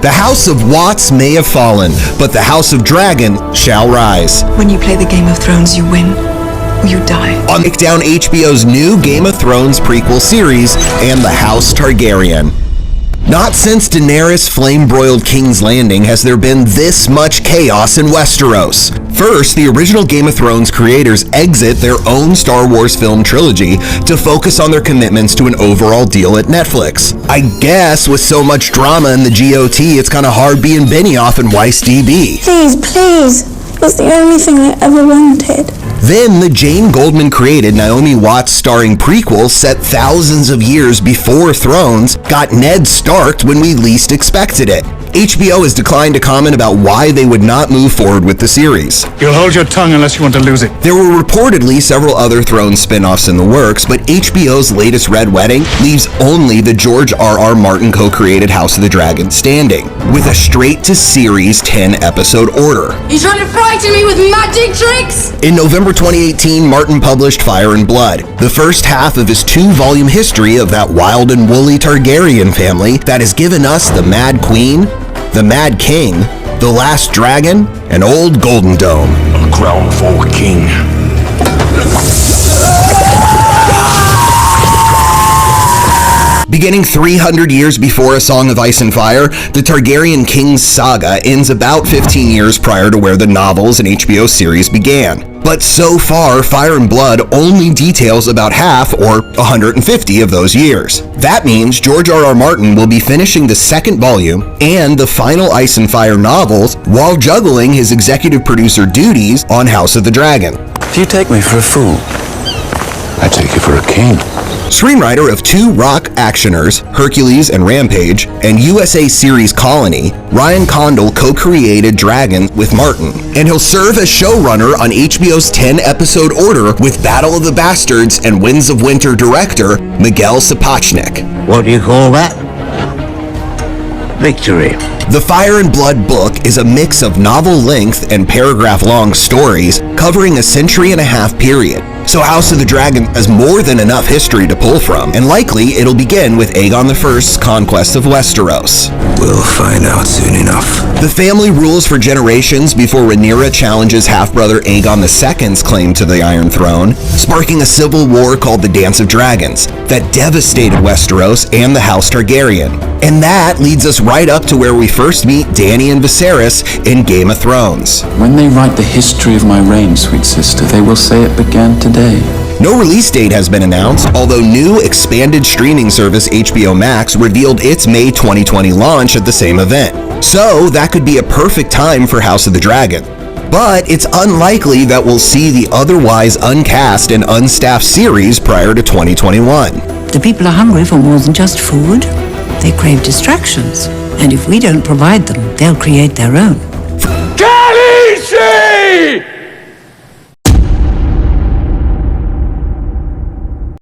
The House of Watts may have fallen, but the House of Dragon shall rise. When you play the Game of Thrones, you win, or you die. On Down HBO's new Game of Thrones prequel series and the House Targaryen. Not since Daenerys' flame-broiled King's Landing has there been this much chaos in Westeros. First, the original Game of Thrones creators exit their own Star Wars film trilogy to focus on their commitments to an overall deal at Netflix. I guess with so much drama in the GOT, it's kinda hard being Benioff and Weiss DB. Please, it's the only thing I ever wanted. Then the Jane Goldman-created Naomi Watts starring prequel set thousands of years before Thrones got Ned Starked when we least expected it. HBO has declined to comment about why they would not move forward with the series. You'll hold your tongue unless you want to lose it. There were reportedly several other Thrones spin-offs in the works, but HBO's latest Red Wedding leaves only the George R.R. Martin co-created House of the Dragon standing, with a straight-to-series 10-episode order. You trying to frighten me with magic tricks? In November 2018, Martin published Fire and Blood, the first half of his 2-volume history of that wild and woolly Targaryen family that has given us the Mad Queen, the Mad King, the Last Dragon, and Old Golden Dome. A crown for a king. Beginning 300 years before A Song of Ice and Fire, the Targaryen King's saga ends about 15 years prior to where the novels and HBO series began. But so far, Fire and Blood only details about half, or 150 of those years. That means George R.R. Martin will be finishing the second volume and the final Ice and Fire novels while juggling his executive producer duties on House of the Dragon. Do you take me for a fool? I take you for a king. Screenwriter of 2 rock actioners, Hercules and Rampage, and USA series Colony, Ryan Condal co-created Dragon with Martin, and he'll serve as showrunner on HBO's 10-episode order with Battle of the Bastards and Winds of Winter director Miguel Sapochnik. What do you call that? Victory. The Fire and Blood book is a mix of novel-length and paragraph-long stories covering a century-and-a-half period. So House of the Dragon has more than enough history to pull from, and likely it'll begin with Aegon I's conquest of Westeros. We'll find out soon enough. The family rules for generations before Rhaenyra challenges half-brother Aegon II's claim to the Iron Throne, sparking a civil war called the Dance of Dragons that devastated Westeros and the House Targaryen. And that leads us right up to where we first meet Dany and Viserys in Game of Thrones. When they write the history of my reign, sweet sister, they will say it began today. No release date has been announced, although new expanded streaming service HBO Max revealed its May 2020 launch at the same event. So that could be a perfect time for House of the Dragon. But it's unlikely that we'll see the otherwise uncast and unstaffed series prior to 2021. The people are hungry for more than just food. They crave distractions. And if we don't provide them, they'll create their own.